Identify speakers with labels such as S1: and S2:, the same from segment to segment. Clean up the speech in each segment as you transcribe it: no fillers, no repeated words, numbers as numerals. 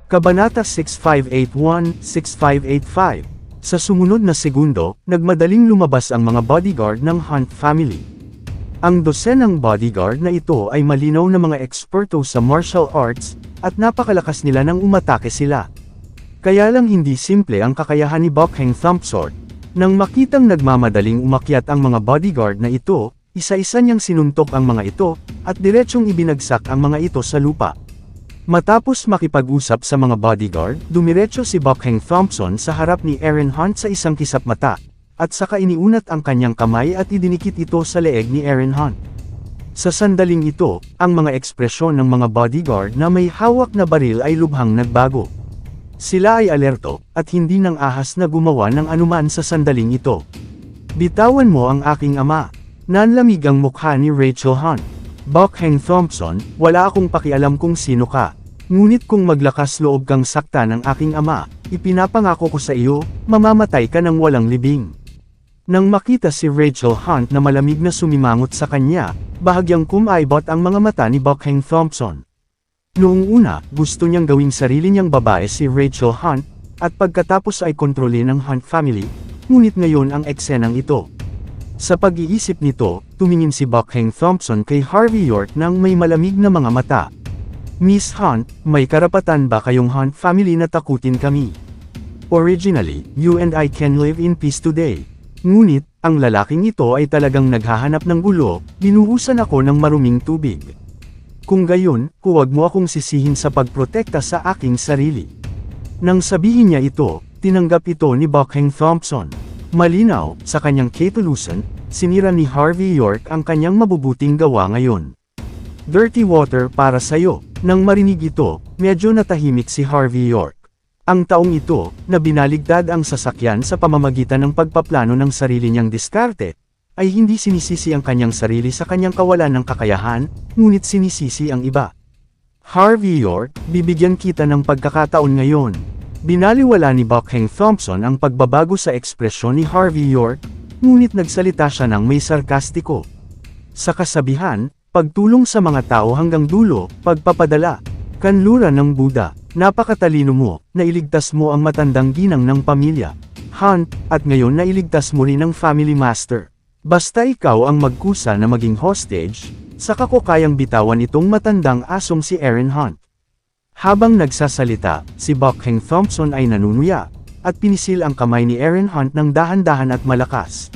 S1: Kabanata 6581-6585. Sa sumunod na segundo, nagmadaling lumabas ang mga bodyguard ng Hunt family. Ang dosenang bodyguard na ito ay malinaw na mga eksperto sa martial arts, at napakalakas nila nang umatake sila. Kaya lang hindi simple ang kakayahan ni Bokheng Thumpsword. Nang makitang nagmamadaling umakyat ang mga bodyguard na ito, isa-isa niyang sinuntok ang mga ito, at diretsyong ibinagsak ang mga ito sa lupa. Matapos makipag-usap sa mga bodyguard, dumiretso si Bokheng Thompson sa harap ni Aaron Hunt sa isang kisap mata, at saka iniunat ang kanyang kamay at idinikit ito sa leeg ni Aaron Hunt. Sa sandaling ito, ang mga ekspresyon ng mga bodyguard na may hawak na baril ay lubhang nagbago. Sila ay alerto, at hindi nang ahas na gumawa ng anuman sa sandaling ito. "Bitawan mo ang aking ama." Nanlamig ang mukha ni Rachel Hunt. "Bokheng Thompson, wala akong pakialam kung sino ka. Ngunit kung maglakas loob kang sakta ng aking ama, ipinapangako ko sa iyo, mamamatay ka ng walang libing." Nang makita si Rachel Hunt na malamig na sumimangot sa kanya, bahagyang kumaibot ang mga mata ni Bokheng Thompson. Noong una, gusto niyang gawing sarili niyang babae si Rachel Hunt, at pagkatapos ay kontrolin ng Hunt family, ngunit ngayon ang eksenang ito. Sa pag-iisip nito, tumingin si Bokheng Thompson kay Harvey York ng may malamig na mga mata. "Miss Hunt, may karapatan ba kayong Hunt family na takutin kami? Originally, you and I can live in peace today. Ngunit, ang lalaking ito ay talagang naghahanap ng gulo, binuhusan ako ng maruming tubig. Kung gayon, huwag mo akong sisihin sa pagprotekta sa aking sarili." Nang sabihin niya ito, tinanggap ito ni Bokheng Thompson. Malinaw, sa kanyang katulusan, sinira ni Harvey York ang kanyang mabubuting gawa ngayon. "Dirty water para sayo." Nang marinig ito, medyo natahimik si Harvey York. Ang taong ito, na binaligtad ang sasakyan sa pamamagitan ng pagpaplano ng sarili niyang diskarte, ay hindi sinisisi ang kanyang sarili sa kanyang kawalan ng kakayahan, ngunit sinisisi ang iba. "Harvey York, bibigyan kita ng pagkakataon ngayon." Binaliwala ni Bokheng Thompson ang pagbabago sa ekspresyon ni Harvey York, ngunit nagsalita siya ng may sarkastiko. Sa kasabihan, pagtulong sa mga tao hanggang dulo, pagpapadala. Kanluran ng Buddha, napakatalino mo, nailigtas mo ang matandang ginang ng pamilya, Hunt, at ngayon nailigtas mo rin ang family master. Basta ikaw ang magkusa na maging hostage, saka ko kayang bitawan itong matandang asong si Aaron Hunt. Habang nagsasalita, si Bokheng Thompson ay nanunuya, at pinisil ang kamay ni Aaron Hunt ng dahan-dahan at malakas.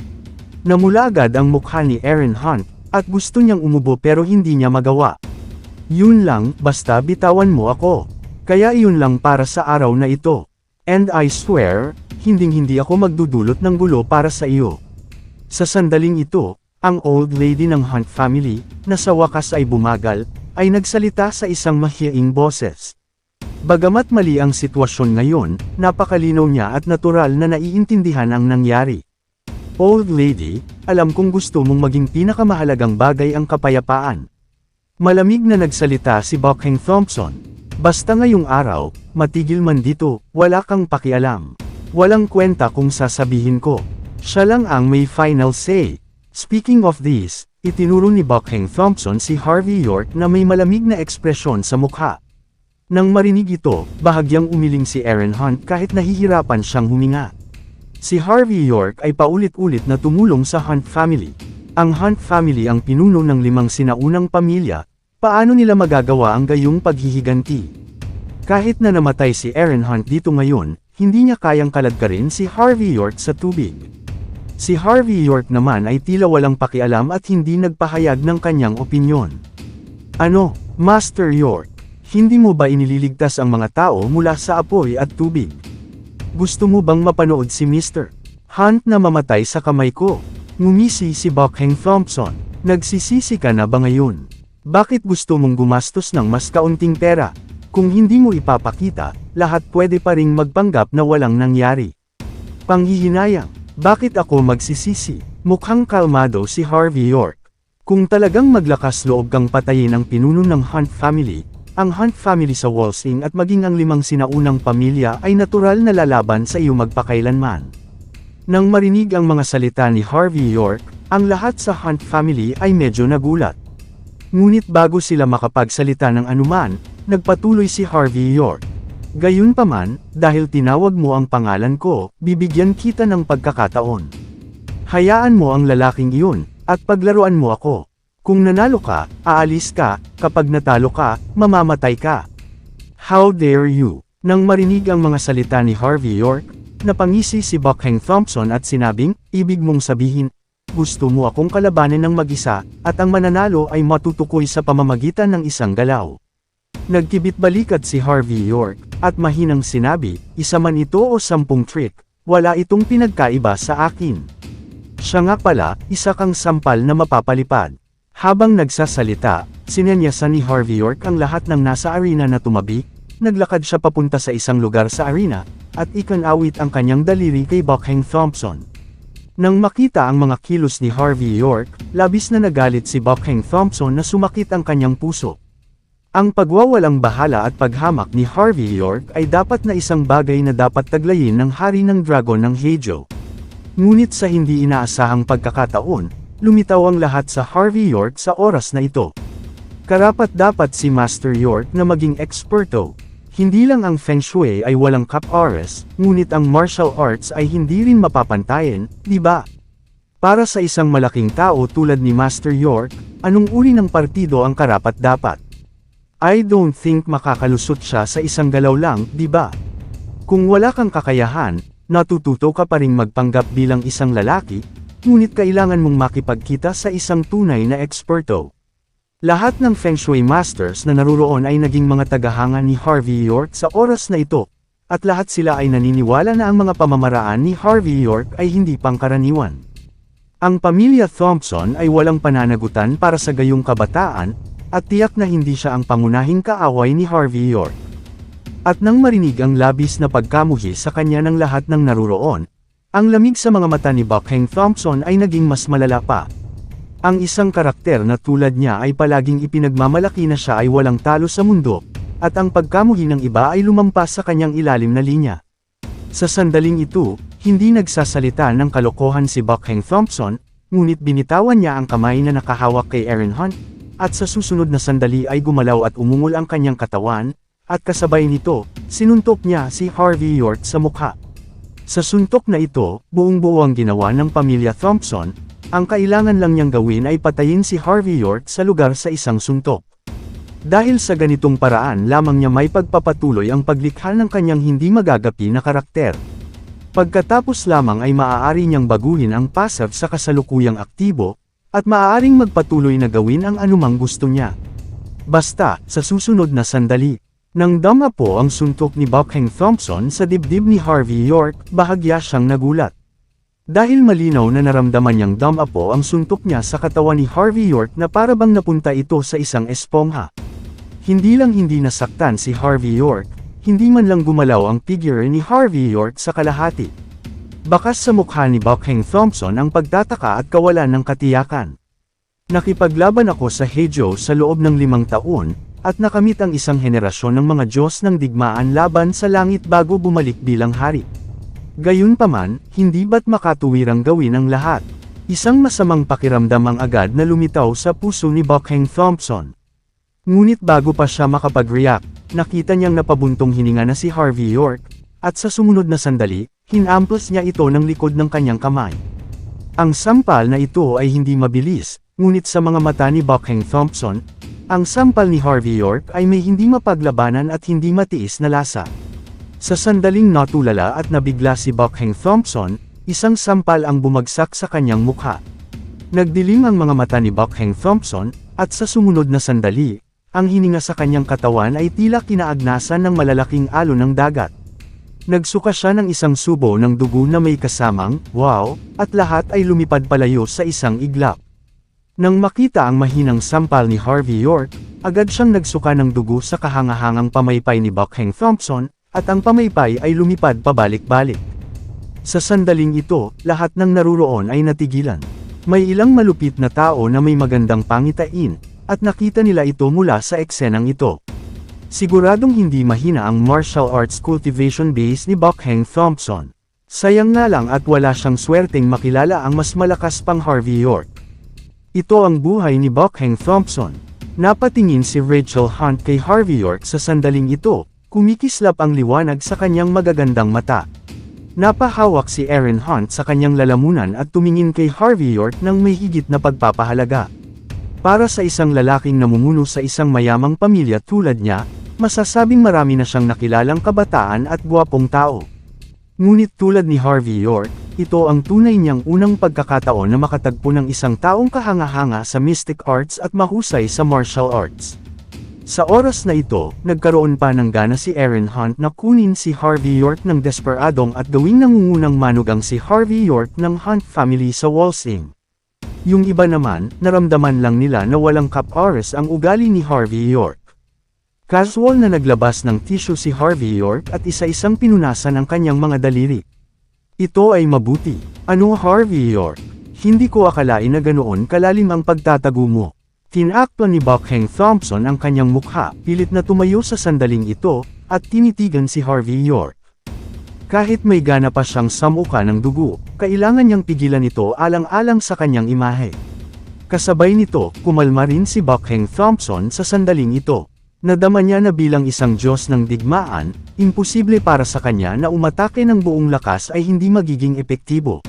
S1: Namula agad ang mukha ni Aaron Hunt, at gusto niyang umubo pero hindi niya magawa. "Yun lang, basta bitawan mo ako. Kaya iyon lang para sa araw na ito. And I swear, hinding-hindi ako magdudulot ng gulo para sa iyo." Sa sandaling ito, ang old lady ng Hunt family, na sa wakas ay bumagal, ay nagsalita sa isang mahiyaing boses. Bagamat mali ang sitwasyon ngayon, napakalinaw niya at natural na naiintindihan ang nangyari. "Old lady, alam kong gusto mong maging pinakamahalagang bagay ang kapayapaan." Malamig na nagsalita si Bokheng Thompson. "Basta ngayong araw, matigil man dito, wala kang pakialam. Walang kwenta kung sasabihin ko. Siya lang ang may final say." Speaking of this, itinuro ni Bokheng Thompson si Harvey York na may malamig na ekspresyon sa mukha. Nang marinig ito, bahagyang umiling si Aaron Hunt kahit nahihirapan siyang huminga. Si Harvey York ay paulit-ulit na tumulong sa Hunt family. Ang Hunt family ang pinuno ng 5 sinaunang pamilya, paano nila magagawa ang gayong paghihiganti? Kahit na namatay si Aaron Hunt dito ngayon, hindi niya kayang kaladkarin si Harvey York sa tubig. Si Harvey York naman ay tila walang pakialam at hindi nagpahayag ng kanyang opinyon. "Ano, Master York? Hindi mo ba inililigtas ang mga tao mula sa apoy at tubig? Gusto mo bang mapanood si Mr. Hunt na mamatay sa kamay ko?" Ngumisi si Bokheng Thompson. "Nagsisisi ka na ba ngayon? Bakit gusto mong gumastos ng mas kaunting pera? Kung hindi mo ipapakita, lahat pwede pa ring magpanggap na walang nangyari." Panghihinayang, "Bakit ako magsisisi?" Mukhang kalmado si Harvey York. "Kung talagang maglakas loob kang patayin ang pinuno ng Hunt family, ang Hunt family sa Walsing at maging ang 5 sinaunang pamilya ay natural na lalaban sa iyo magpakailanman." Nang marinig ang mga salita ni Harvey York, ang lahat sa Hunt family ay medyo nagulat. Ngunit bago sila makapagsalita ng anuman, nagpatuloy si Harvey York. Gayunpaman, dahil tinawag mo ang pangalan ko, bibigyan kita ng pagkakataon. Hayaan mo ang lalaking iyon, at paglaruan mo ako. Kung nanalo ka, aalis ka, kapag natalo ka, mamamatay ka. How dare you? Nang marinig ang mga salita ni Harvey York, napangisi si Buckhang Thompson at sinabing, ibig mong sabihin, gusto mo akong kalabanin ng mag-isa, at ang mananalo ay matutukoy sa pamamagitan ng isang galaw. Nagkibit balikat si Harvey York, at mahinang sinabi, isa man ito o 10 trick, wala itong pinagkaiba sa akin. Siya nga pala, isa kang sampal na mapapalipad. Habang nagsasalita, sinenyasan ni Harvey York ang lahat ng nasa arena na tumabi, naglakad siya papunta sa isang lugar sa arena, at ikanawit ang kanyang daliri kay Buckhang Thompson. Nang makita ang mga kilos ni Harvey York, labis na nagalit si Buckhang Thompson na sumakit ang kanyang puso. Ang pagwawalang bahala at paghamak ni Harvey York ay dapat na isang bagay na dapat taglayin ng hari ng dragon ng Heijo. Ngunit sa hindi inaasahang pagkakataon, lumitaw ang lahat sa Harvey York sa oras na ito. Karapat-dapat si Master York na maging eksperto. Hindi lang ang Feng Shui ay walang kap-oras, ngunit ang martial arts ay hindi rin mapapantayan, di ba? Para sa isang malaking tao tulad ni Master York, anong uri ng partido ang karapat-dapat? I don't think makakalusot siya sa isang galaw lang, di ba? Kung wala kang kakayahan, natututo ka pa ring magpanggap bilang isang lalaki, ngunit kailangan mong makipagkita sa isang tunay na eksperto. Lahat ng Feng Shui Masters na naruroon ay naging mga tagahanga ni Harvey York sa oras na ito, at lahat sila ay naniniwala na ang mga pamamaraan ni Harvey York ay hindi pangkaraniwan. Ang pamilya Thompson ay walang pananagutan para sa gayong kabataan, at tiyak na hindi siya ang pangunahing kaaway ni Harvey York. At nang marinig ang labis na pagkamuhi sa kanya ng lahat ng naruroon, ang lamig sa mga mata ni Buckhang Thompson ay naging mas malala pa. Ang isang karakter na tulad niya ay palaging ipinagmamalaki na siya ay walang talo sa mundo, at ang pagkamuhi ng iba ay lumampas sa kanyang ilalim na linya. Sa sandaling ito, hindi nagsasalita ng kalokohan si Buckhang Thompson, ngunit binitawan niya ang kamay na nakahawak kay Aaron Hunt, at sa susunod na sandali ay gumalaw at umungol ang kanyang katawan, at kasabay nito, sinuntok niya si Harvey York sa mukha. Sa suntok na ito, buong-buo ang ginawa ng pamilya Thompson, ang kailangan lang niyang gawin ay patayin si Harvey York sa lugar sa isang suntok. Dahil sa ganitong paraan lamang niya may pagpapatuloy ang paglikha ng kanyang hindi magagapi na karakter. Pagkatapos lamang ay maaari niyang baguhin ang passive sa kasalukuyang aktibo, at maaaring magpatuloy na gawin ang anumang gusto niya. Basta, sa susunod na sandali, nang dama po ang suntok ni Buckhang Thompson sa dibdib ni Harvey York, bahagya siyang nagulat. Dahil malinaw na naramdaman niyang dama po ang suntok niya sa katawan ni Harvey York na para bang napunta ito sa isang espongha. Hindi lang hindi nasaktan si Harvey York, hindi man lang gumalaw ang figure ni Harvey York sa kalahati. Bakas sa mukha ni Buckhang Thompson ang pagtataka at kawalan ng katiyakan. Nakipaglaban ako sa Heijo sa loob ng 5 taon, at nakamit ang isang henerasyon ng mga Diyos ng digmaan laban sa langit bago bumalik bilang hari. Gayunpaman, hindi ba't makatuwirang gawin ang lahat? Isang masamang pakiramdam ang agad na lumitaw sa puso ni Buckhang Thompson. Ngunit bago pa siya makapag-react, nakita niyang napabuntong hininga na si Harvey York, at sa sumunod na sandali, hinamplas niya ito ng likod ng kanyang kamay. Ang sampal na ito ay hindi mabilis, ngunit sa mga mata ni Buckhang Thompson, ang sampal ni Harvey York ay may hindi mapaglabanan at hindi matiis na lasa. Sa sandaling natulala at nabigla si Buckhang Thompson, isang sampal ang bumagsak sa kanyang mukha. Nagdilim ang mga mata ni Buckhang Thompson, at sa sumunod na sandali, ang hininga sa kanyang katawan ay tila kinaagnasan ng malalaking alon ng dagat. Nagsuka siya ng isang subo ng dugo na may kasamang, wow, at lahat ay lumipad palayo sa isang iglap. Nang makita ang mahinang sampal ni Harvey York, agad siyang nagsuka ng dugo sa kahangahangang pamaypay ni Buckhang Thompson, at ang pamaypay ay lumipad pabalik-balik. Sa sandaling ito, lahat ng naruroon ay natigilan. May ilang malupit na tao na may magandang pangitain, at nakita nila ito mula sa eksenang ito. Siguradong hindi mahina ang martial arts cultivation base ni Buckhang Thompson. Sayang nga lang at wala siyang swerteng makilala ang mas malakas pang Harvey York. Ito ang buhay ni Buckhang Thompson. Napatingin si Rachel Hunt kay Harvey York sa sandaling ito, Kumikislap ang liwanag sa kanyang magagandang mata. Napahawak si Aaron Hunt sa kanyang lalamunan at tumingin kay Harvey York ng may higit na pagpapahalaga. Para sa isang lalaking namumuno sa isang mayamang pamilya tulad niya, masasabing marami na siyang nakilalang kabataan at gwapong tao. Ngunit tulad ni Harvey York, ito ang tunay niyang unang pagkakataon na makatagpo ng isang taong kahanga-hanga sa mystic arts at mahusay sa martial arts. Sa oras na ito, nagkaroon pa ng gana si Aaron Hunt na kunin si Harvey York ng desperadong at gawing nangungunang manugang si Harvey York ng Hunt family sa Walsing. Yung iba naman, naramdaman lang nila na walang kapares ang ugali ni Harvey York. Casual na naglabas ng tissue si Harvey York at isa-isang pinunasan ang kanyang mga daliri. Ito ay mabuti. Ano Harvey York? Hindi ko akalain na ganoon kalalim ang pagtatago mo. Tinakpan ni Buckhang Thompson ang kanyang mukha, pilit na tumayo sa sandaling ito, at tinitigan si Harvey York. Kahit may gana pa siyang samuka ng dugo, kailangan niyang pigilan ito alang-alang sa kanyang imahe. Kasabay nito, kumalma rin si Buckhang Thompson sa sandaling ito. Nadama niya na bilang isang Diyos ng digmaan, imposible para sa kanya na umatake ng buong lakas ay hindi magiging epektibo.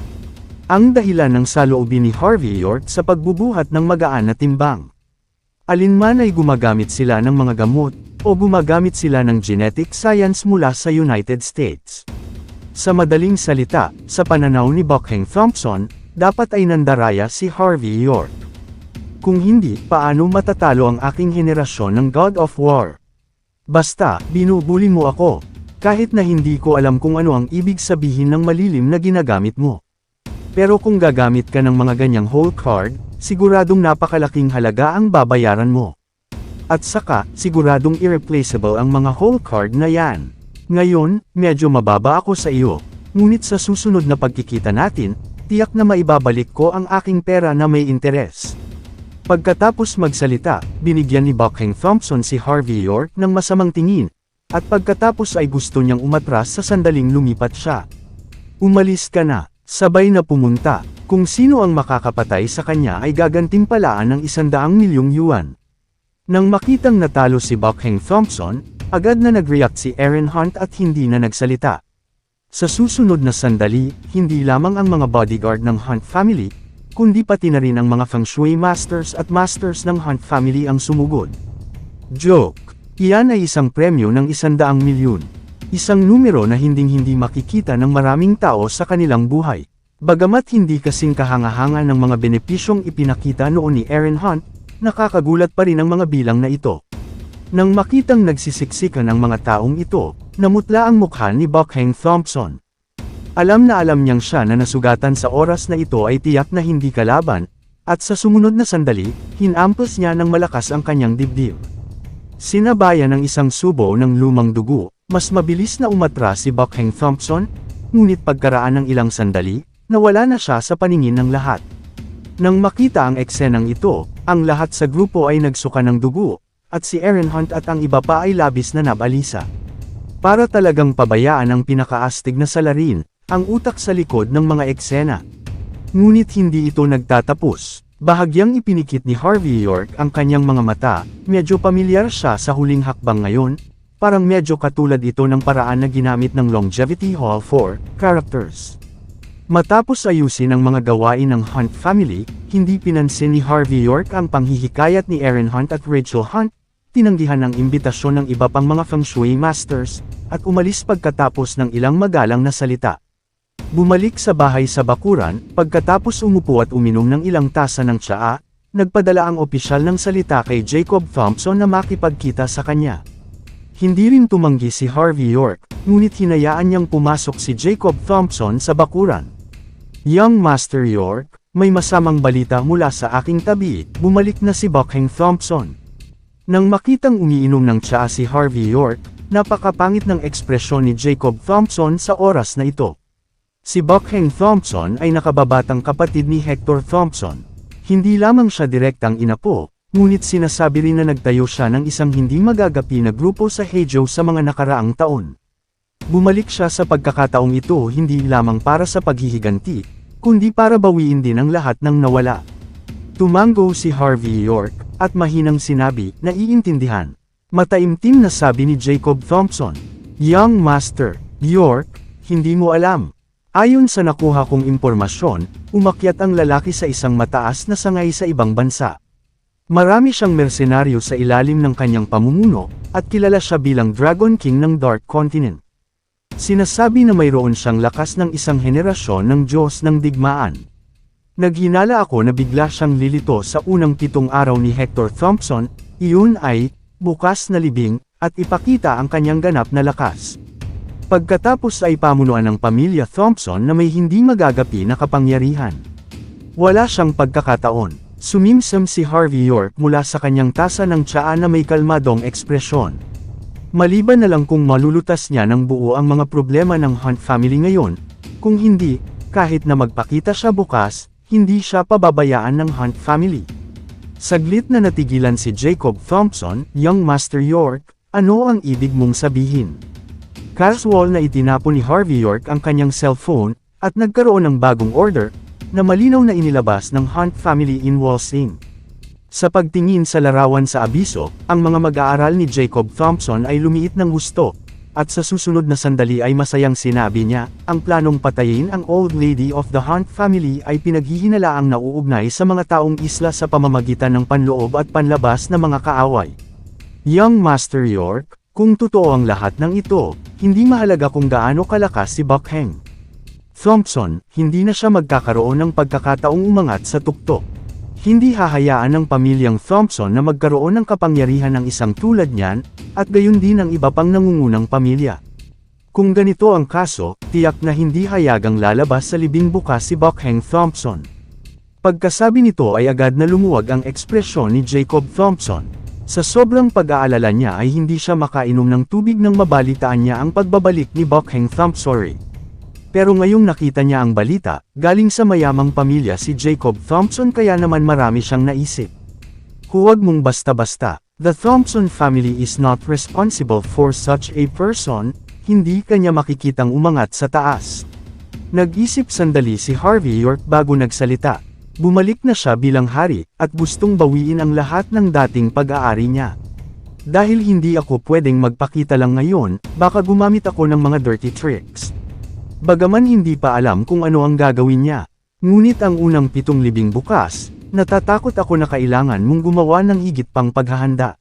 S1: Ang dahilan ng saloobin ni Harvey York sa pagbubuhat ng magaan na timbang. Alinman ay gumagamit sila ng mga gamot, o gumagamit sila ng genetic science mula sa United States. Sa madaling salita, sa pananaw ni Buckhang Thompson, dapat ay nandaraya si Harvey York. Kung hindi, paano matatalo ang aking henerasyon ng God of War? Basta, binubuli mo ako. Kahit na hindi ko alam kung ano ang ibig sabihin ng malilim na ginagamit mo. Pero kung gagamit ka ng mga ganyang whole card, siguradong napakalaking halaga ang babayaran mo. At saka, siguradong irreplaceable ang mga whole card na yan. Ngayon, medyo mababa ako sa iyo. Ngunit sa susunod na pagkikita natin, tiyak na maibabalik ko ang aking pera na may interes. Pagkatapos magsalita, binigyan ni Buckhang Thompson si Harvey York ng masamang tingin, at pagkatapos ay gusto niyang umatras sa sandaling lumipat siya. Umalis ka na, sabay na pumunta. Kung sino ang makakapatay sa kanya ay gagantimpalaan ng 100 milyong yuan. Nang makitang natalo si Buckhang Thompson, agad na nag-react si Aaron Hunt at hindi na nagsalita. Sa susunod na sandali, hindi lamang ang mga bodyguard ng Hunt family, kundi pati na rin ang mga feng shui masters at masters ng Hunt family ang sumugod. Joke! Iyan ay isang premyo ng 100 milyon. Isang numero na hinding-hindi makikita ng maraming tao sa kanilang buhay. Bagamat hindi kasing kahanga-hanga ng mga benepisyong ipinakita noon ni Aaron Hunt, nakakagulat pa rin ang mga bilang na ito. Nang makitang nagsisiksikan ang mga taong ito, namutla ang mukha ni Buckhang Thompson. Alam na alam niyang siya na nasugatan sa oras na ito ay tiyak na hindi kalaban, at sa sumunod na sandali, hinampas niya ng malakas ang kanyang dibdib. Sinabayan ng isang subo ng lumang dugo, mas mabilis na umatras si Buckhang Thompson, ngunit pagkaraan ng ilang sandali, nawala na siya sa paningin ng lahat. Nang makita ang eksenang ito, ang lahat sa grupo ay nagsuka ng dugo, at si Aaron Hunt at ang iba pa ay labis na nabalisa. Para talagang pabayaan ang pinakaastig na salarin, ang utak sa likod ng mga eksena. Ngunit hindi ito nagtatapos. Bahagyang ipinikit ni Harvey York ang kanyang mga mata, medyo pamilyar siya sa huling hakbang ngayon, parang medyo katulad ito ng paraan na ginamit ng Longevity Hall 4 characters. Matapos ayusin ang mga gawain ng Hunt family, hindi pinansin ni Harvey York ang panghihikayat ni Aaron Hunt at Rachel Hunt, tinanggihan ang imbitasyon ng iba pang mga feng shui masters, at umalis pagkatapos ng ilang magalang na salita. Bumalik sa bahay sa bakuran, pagkatapos umupo at uminom ng ilang tasa ng tsaa, nagpadala ang opisyal ng salita kay Jacob Thompson na makipagkita sa kanya. Hindi rin tumanggi si Harvey York, ngunit hinayaan niyang pumasok si Jacob Thompson sa bakuran. Young Master York, may masamang balita mula sa aking tabi, bumalik na si Buckhang Thompson. Nang makitang umiinom ng tsaa si Harvey York, napakapangit ng ekspresyon ni Jacob Thompson sa oras na ito. Si Buckhang Thompson ay nakababatang kapatid ni Hector Thompson. Hindi lamang siya direktang inapo, ngunit sinasabi rin na nagtayo siya ng isang hindi magagapi na grupo sa Heizhou sa mga nakaraang taon. Bumalik siya sa pagkakataong ito hindi lamang para sa paghihiganti, kundi para bawiin din ang lahat ng nawala. Tumango si Harvey York, at mahinang sinabi, naiintindihan. Mataimtim na sabi ni Jacob Thompson. Young Master York, hindi mo alam. Ayon sa nakuha kong impormasyon, umakyat ang lalaki sa isang mataas na sangay sa ibang bansa. Marami siyang mersenaryo sa ilalim ng kanyang pamumuno, at kilala siya bilang Dragon King ng Dark Continent. Sinasabi na mayroon siyang lakas ng isang henerasyon ng Diyos ng digmaan. Naghinala ako na bigla siyang lilito sa unang 7 araw ni Hector Thompson, iyon ay, bukas na libing, at ipakita ang kanyang ganap na lakas. Pagkatapos ay pamunuan ng pamilya Thompson na may hindi magagapi na kapangyarihan. Wala siyang pagkakataon. Sumimsam si Harvey York mula sa kanyang tasa ng tsaa na may kalmadong ekspresyon. Maliban na lang kung malulutas niya ng buo ang mga problema ng Hunt family ngayon, kung hindi, kahit na magpakita siya bukas, hindi siya pababayaan ng Hunt family. Saglit na natigilan si Jacob Thompson, Young Master York, ano ang ibig mong sabihin? Casual na itinapon ni Harvey York ang kanyang cellphone, at nagkaroon ng bagong order, na malinaw na inilabas ng Hunt family in Walsing. Sa pagtingin sa larawan sa abiso, ang mga mag-aaral ni Jacob Thompson ay lumiit ng husto, at sa susunod na sandali ay masayang sinabi niya, ang planong patayin ang Old Lady of the Hunt family ay pinaghihinalaang nauugnay sa mga taong isla sa pamamagitan ng panloob at panlabas na mga kaaway. Young Master York, kung totoo ang lahat ng ito, hindi mahalaga kung gaano kalakas si Buckheng Thompson, hindi na siya magkakaroon ng pagkakataong umangat sa tuktok. Hindi hahayaan ng pamilyang Thompson na magkaroon ng kapangyarihan ng isang tulad niyan, at gayon din ang iba pang nangungunang pamilya. Kung ganito ang kaso, tiyak na hindi hayagang lalabas sa libing bukas si Buckheng Thompson. Pagkasabi nito ay agad na lumuwag ang ekspresyon ni Jacob Thompson. Sa sobrang pag-aalala niya ay hindi siya makainom ng tubig nang mabalitaan niya ang pagbabalik ni Buckheng Thompson. Pero ngayong nakita niya ang balita, galing sa mayamang pamilya si Jacob Thompson kaya naman marami siyang naisip. Huwag mong basta-basta. The Thompson family is not responsible for such a person, hindi kanya makikitang umangat sa taas. Nag-isip sandali si Harvey York bago nagsalita. Bumalik na siya bilang hari, at gustong bawiin ang lahat ng dating pag-aari niya. Dahil hindi ako pwedeng magpakita lang ngayon, baka gumamit ako ng mga dirty tricks. Bagaman hindi pa alam kung ano ang gagawin niya. Ngunit ang unang 7 libing bukas, natatakot ako na kailangan mong gumawa ng higit pang paghahanda.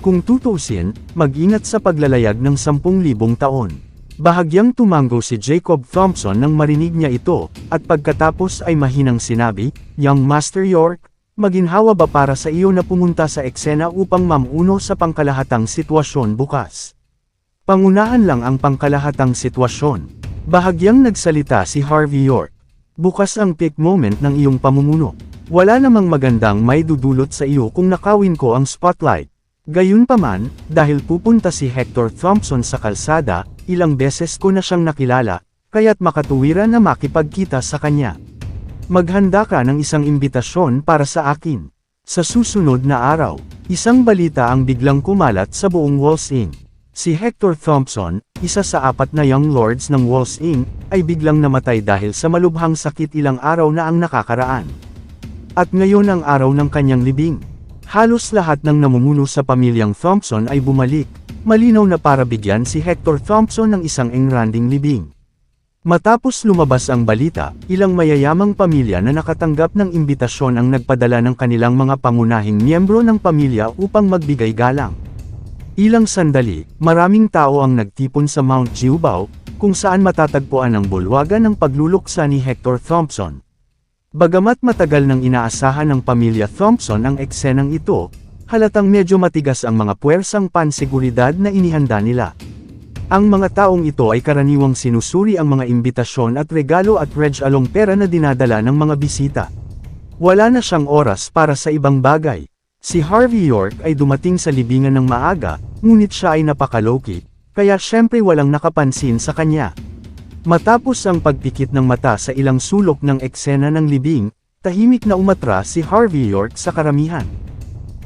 S1: Kung tutusin, mag-ingat sa paglalayag ng 10,000 taon. Bahagyang tumango si Jacob Thompson nang marinig niya ito, at pagkatapos ay mahinang sinabi, Young Master York, maginhawa ba para sa iyo na pumunta sa eksena upang mamuno sa pangkalahatang sitwasyon bukas? Pangunahan lang ang pangkalahatang sitwasyon. Bahagyang nagsalita si Harvey York. Bukas ang peak moment ng iyong pamumuno. Wala namang magandang may dudulot sa iyo kung nakawin ko ang spotlight. Gayunpaman, dahil pupunta si Hector Thompson sa kalsada, ilang beses ko na siyang nakilala, kaya't makatuwiran na makipagkita sa kanya. Maghanda ka ng isang imbitasyon para sa akin. Sa susunod na araw, isang balita ang biglang kumalat sa buong Walsing. Si Hector Thompson, isa sa 4 na young lords ng Walsing, ay biglang namatay dahil sa malubhang sakit ilang araw na ang nakakaraan. At ngayon ang araw ng kanyang libing. Halos lahat ng namumuno sa pamilyang Thompson ay bumalik, malinaw na para bigyan si Hector Thompson ng isang engranding libing. Matapos lumabas ang balita, ilang mayayamang pamilya na nakatanggap ng imbitasyon ang nagpadala ng kanilang mga pangunahing miyembro ng pamilya upang magbigay galang. Ilang sandali, maraming tao ang nagtipon sa Mount Jiubao, kung saan matatagpuan ang bulwagan ng pagluluksa ni Hector Thompson. Bagamat matagal nang inaasahan ng pamilya Thompson ang eksenang ito, halatang medyo matigas ang mga puwersang panseguridad na inihanda nila. Ang mga taong ito ay karaniwang sinusuri ang mga imbitasyon at regalo at along pera na dinadala ng mga bisita. Wala na siyang oras para sa ibang bagay. Si Harvey York ay dumating sa libingan ng maaga, ngunit siya ay napakaloki, kaya syempre walang nakapansin sa kanya. Matapos ang pagpikit ng mata sa ilang sulok ng eksena ng libing, tahimik na umatras si Harvey York sa karamihan.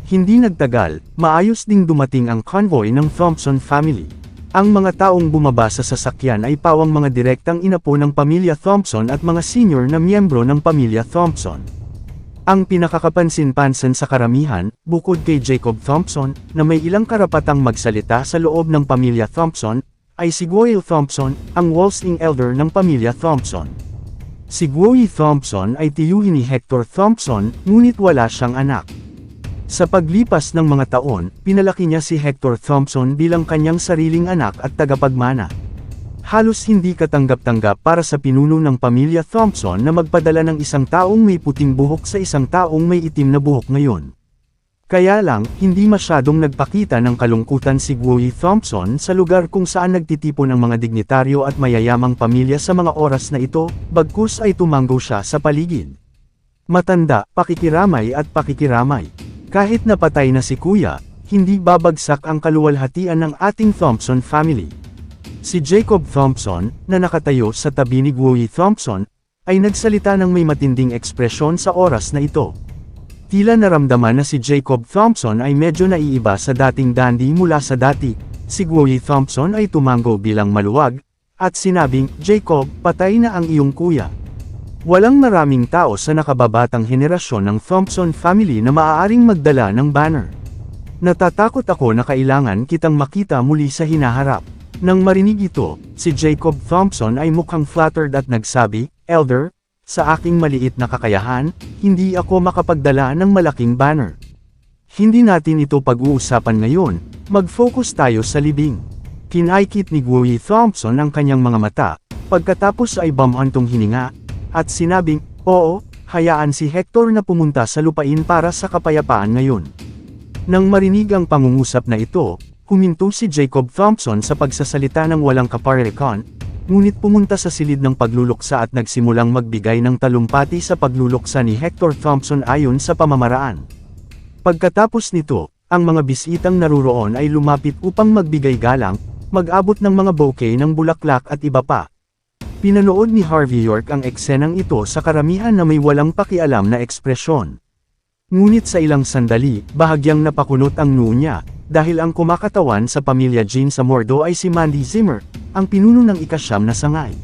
S1: Hindi nagtagal, maayos ding dumating ang convoy ng Thompson family. Ang mga taong bumaba sa sasakyan ay pawang mga direktang inapo ng pamilya Thompson at mga senior na miyembro ng pamilya Thompson. Ang pinakakapansin-pansin sa karamihan, bukod kay Jacob Thompson, na may ilang karapatang magsalita sa loob ng pamilya Thompson, ay si Guoyle Thompson, ang Walsing elder ng pamilya Thompson. Si Guoyle Thompson ay tiyuhin ni Hector Thompson, ngunit wala siyang anak. Sa paglipas ng mga taon, pinalaki niya si Hector Thompson bilang kanyang sariling anak at tagapagmana. Halos hindi katanggap-tanggap para sa pinuno ng pamilya Thompson na magpadala ng isang taong may puting buhok sa isang taong may itim na buhok ngayon. Kaya lang, hindi masyadong nagpakita ng kalungkutan si Guoyle Thompson sa lugar kung saan nagtitipon ang mga dignitaryo at mayayamang pamilya sa mga oras na ito, bagkus ay tumanggo siya sa paligid. Matanda, pakikiramay at pakikiramay. Kahit napatay na si Kuya, hindi babagsak ang kaluwalhatian ng ating Thompson family. Si Jacob Thompson, na nakatayo sa tabi ni Guoyle Thompson, ay nagsalita ng may matinding ekspresyon sa oras na ito. Tila naramdaman na si Jacob Thompson ay medyo naiiba sa dating dandy mula sa dati. Si Guoyle Thompson ay tumanggo bilang maluwag, at sinabing, "Jacob, patay na ang iyong kuya." Walang maraming tao sa nakababatang henerasyon ng Thompson family na maaaring magdala ng banner. Natatakot ako na kailangan kitang makita muli sa hinaharap. Nang marinig ito, si Jacob Thompson ay mukhang flattered at nagsabi, "Elder, sa aking maliit na kakayahan, hindi ako makapagdala ng malaking banner. Hindi natin ito pag-uusapan ngayon, mag-focus tayo sa libing." Kinaikit ni Guoyle Thompson ang kanyang mga mata, pagkatapos ay bumantong hininga, at sinabing, "Oo, hayaan si Hector na pumunta sa lupain para sa kapayapaan ngayon." Nang marinig ang pangungusap na ito, huminto si Jacob Thompson sa pagsasalita ng walang kaparekan, ngunit pumunta sa silid ng pagluluksa at nagsimulang magbigay ng talumpati sa pagluluksa ni Hector Thompson ayon sa pamamaraan. Pagkatapos nito, ang mga bisitang naruroon ay lumapit upang magbigay galang, mag-abot ng mga bouquet ng bulaklak at iba pa. Pinanood ni Harvey York ang eksenang ito sa karamihan na may walang pakialam na ekspresyon. Ngunit sa ilang sandali, bahagyang napakunot ang noo niya, dahil ang kumakatawan sa pamilya Jean sa Mordo ay si Mandy Zimmer, ang pinuno ng ika-9 na sangay.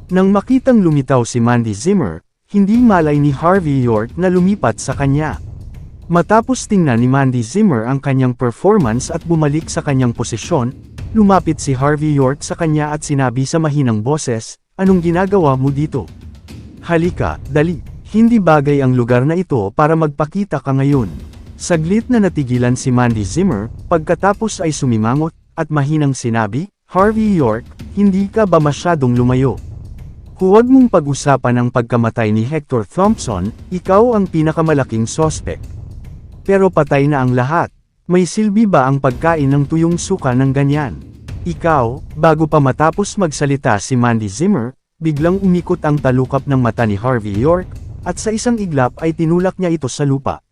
S1: Nang makitang lumitaw si Mandy Zimmer, hindi malay ni Harvey York na lumipat sa kanya. Matapos tingnan ni Mandy Zimmer ang kanyang performance at bumalik sa kanyang posisyon, lumapit si Harvey York sa kanya at sinabi sa mahinang boses, "Anong ginagawa mo dito? Halika, dali. Hindi bagay ang lugar na ito para magpakita ka ngayon." Saglit na natigilan si Mandy Zimmer, pagkatapos ay sumimangot, at mahinang sinabi, "Harvey York, hindi ka ba masyadong lumayo? Huwag mong pag-usapan ang pagkamatay ni Hector Thompson, ikaw ang pinakamalaking sospek. Pero patay na ang lahat. May silbi ba ang pagkain ng tuyong suka ng ganyan?" Ikaw, bago pa matapos magsalita si Mandy Zimmer, biglang umikot ang talukap ng mata ni Harvey York, at sa isang iglap ay tinulak niya ito sa lupa.